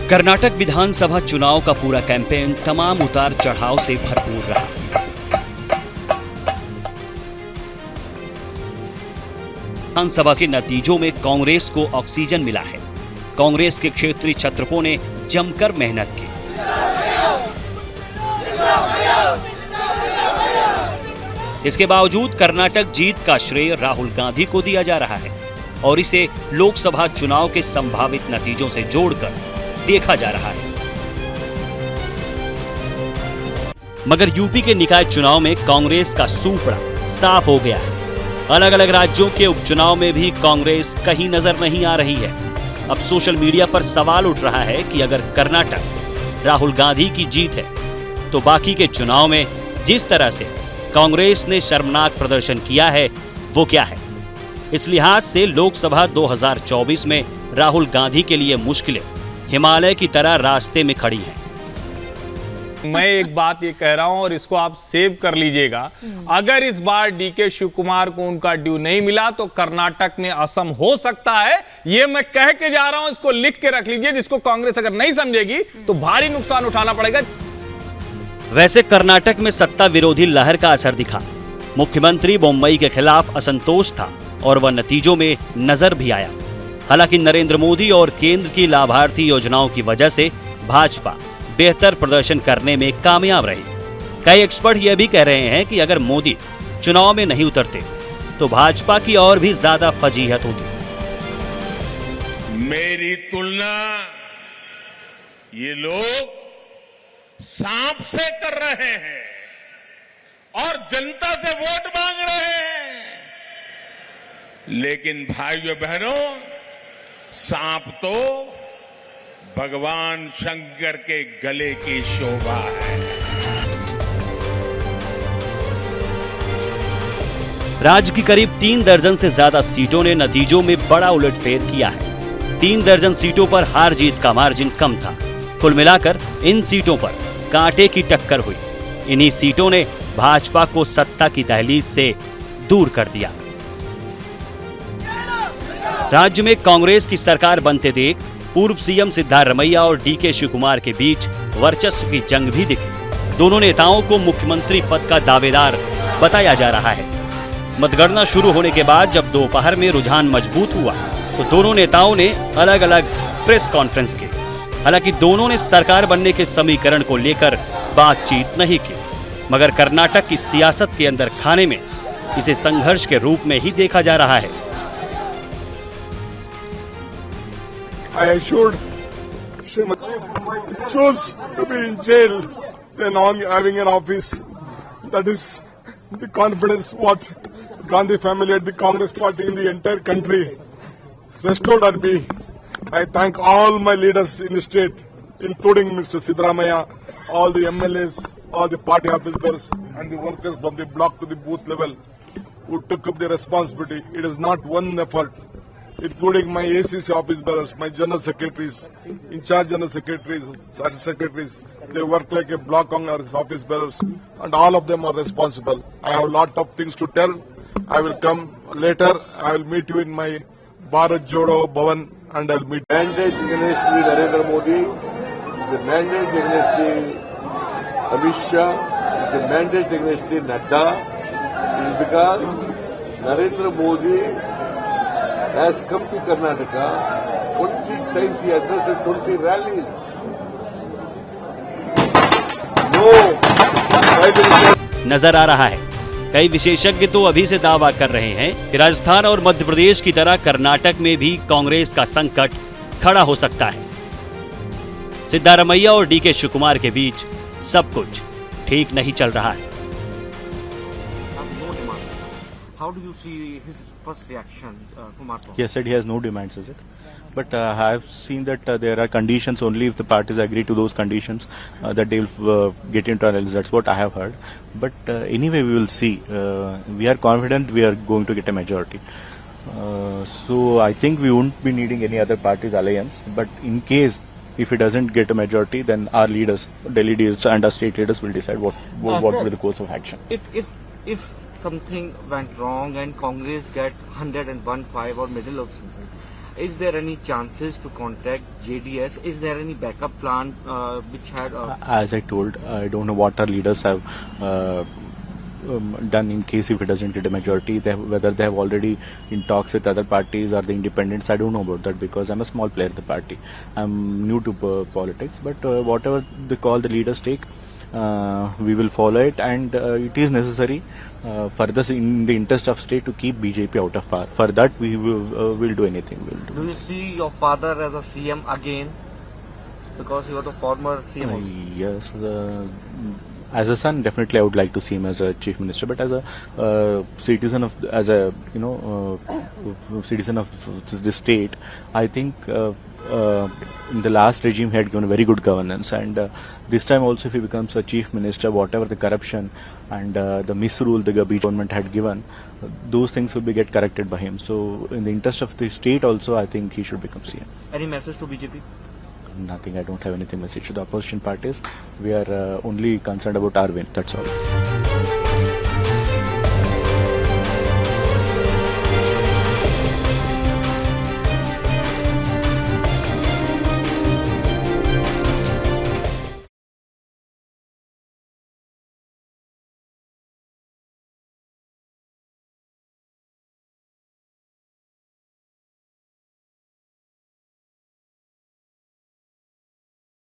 कर्नाटक विधानसभा चुनाव का पूरा कैंपेन तमाम उतार चढ़ाव से भरपूर रहा। विधानसभा के नतीजों में कांग्रेस को ऑक्सीजन मिला है। कांग्रेस के क्षेत्रीय छत्रपों ने जमकर मेहनत की। इसके बावजूद कर्नाटक जीत का श्रेय राहुल गांधी को दिया जा रहा है और इसे लोकसभा चुनाव के संभावित नतीजों से जोड़कर देखा जा रहा है। मगर यूपी के निकाय चुनाव में कांग्रेस का सूपड़ा साफ हो गया है। अलग अलग राज्यों के उपचुनाव में भी कांग्रेस कहीं नजर नहीं आ रही है। अब सोशल मीडिया पर सवाल उठ रहा है कि अगर कर्नाटक राहुल गांधी की जीत है तो बाकी के चुनाव में जिस तरह से कांग्रेस ने शर्मनाक प्रदर्शन किया है वो क्या है। इस लिहाज से लोकसभा 2024 में राहुल गांधी के लिए मुश्किलें हिमालय की तरह रास्ते में खड़ी हैं। मैं एक बात ये कह रहा हूं और इसको आप सेव कर लीजिएगा। अगर इस बार डीके शिव कुमार को उनका ड्यू नहीं मिला तो कर्नाटक में असम हो सकता है। ये मैं कह के जा रहा हूं, इसको लिख के रख लीजिए। जिसको कांग्रेस अगर नहीं समझेगी तो भारी नुकसान उठाना पड़ेगा। वैसे कर्नाटक में सत्ता विरोधी लहर का असर दिखा। मुख्यमंत्री मुंबई के खिलाफ असंतोष था और वह नतीजों में नजर भी आया। हालांकि नरेंद्र मोदी और केंद्र की लाभार्थी योजनाओं की वजह से भाजपा बेहतर प्रदर्शन करने में कामयाब रही। कई एक्सपर्ट यह भी कह रहे हैं कि अगर मोदी चुनाव में नहीं उतरते तो भाजपा की और भी ज्यादा फजीहत होती। मेरी तुलना ये लोग सांप से कर रहे हैं और जनता से वोट मांग रहे हैं। लेकिन भाइयों बहनों, सांप तो भगवान शंकर के गले की शोभा है। राज्य की करीब 3 दर्जन से ज्यादा सीटों ने नतीजों में बड़ा उलटफेर किया है। 3 दर्जन सीटों पर हार जीत का मार्जिन कम था। कुल मिलाकर इन सीटों पर कांटे की टक्कर हुई। इन्हीं सीटों ने भाजपा को सत्ता की दहलीज से दूर कर दिया। राज्य में कांग्रेस की सरकार बनते देख पूर्व सीएम सिद्धारमैया और डीके शिव कुमार के बीच वर्चस्व की जंग भी दिखी। दोनों नेताओं को मुख्यमंत्री पद का दावेदार बताया जा रहा है। मतगणना शुरू होने के बाद जब दोपहर में रुझान मजबूत हुआ तो दोनों नेताओं ने अलग अलग प्रेस कॉन्फ्रेंस की। हालांकि दोनों ने सरकार बनने के समीकरण को लेकर बातचीत नहीं की, मगर कर्नाटक की सियासत के अंदर खाने में इसे संघर्ष के रूप में ही देखा जा रहा है। I assured Srimati choose to be in jail than on having an office. That is the confidence what Gandhi family and the Congress party in the entire country restored at me. I thank all my leaders in the state, including Mr. Siddaramaiah, all the MLAs, all the party officers and the workers from the block to the booth level who took up the responsibility. It is not one effort, including my ACC office bearers, my general secretaries, in charge general secretaries, secretaries. They work like a block Congress office bearers, and all of them are responsible. I have a lot of things to tell. I will come later. I will meet you in my Bharat Jodo Bhavan, and I will meet. Mandate against the Narendra Modi. It's a mandate against the Amit Shah. It's a mandate against the Nadda. It is because Narendra Modi has come to Karnataka 20 times. He addressed 20 rallies. नजर आ रहा है कई विशेषज्ञ तो अभी से दावा कर रहे हैं कि राजस्थान और मध्य प्रदेश की तरह कर्नाटक में भी कांग्रेस का संकट खड़ा हो सकता है। सिद्धारमैया और डीके शिव कुमार के बीच सब कुछ ठीक नहीं चल रहा है। How do you see his first reaction, Kumar? He has said he has no demands, is it? But I have seen that there are conditions only if the parties agree to those conditions that they will get into analysis. That's what I have heard. But anyway, we will see. We are confident we are going to get a majority. So I think we won't be needing any other party's alliance. But in case if it doesn't get a majority, then our leaders, Delhi leaders and our state leaders will decide what will be the course of action. If something went wrong and Congress get 101.5 or middle of something, Is there any chances to contact JDS? Is there any backup plan which had? As I told, I don't know what our leaders have done in case if it doesn't get a majority. Whether they have already in talks with other parties or the independents, I don't know about that because I'm a small player in the party. I'm new to politics, but whatever the call the leaders take, we will follow it, and it is necessary for this in the interest of state to keep BJP out of power. For that, we will do anything. Do you see your father as a CM again? Because he was a former CM. also. Yes. As a son, definitely I would like to see him as a chief minister. But as a citizen of, citizen of the state, I think in the last regime he had given very good governance, and this time also if he becomes a chief minister, whatever the corruption and the misrule the BJP government had given, those things will be get corrected by him. So in the interest of the state also, I think he should become CM. Any message to BJP? Nothing. I don't have anything message to the opposition parties. We are only concerned about our win. That's all.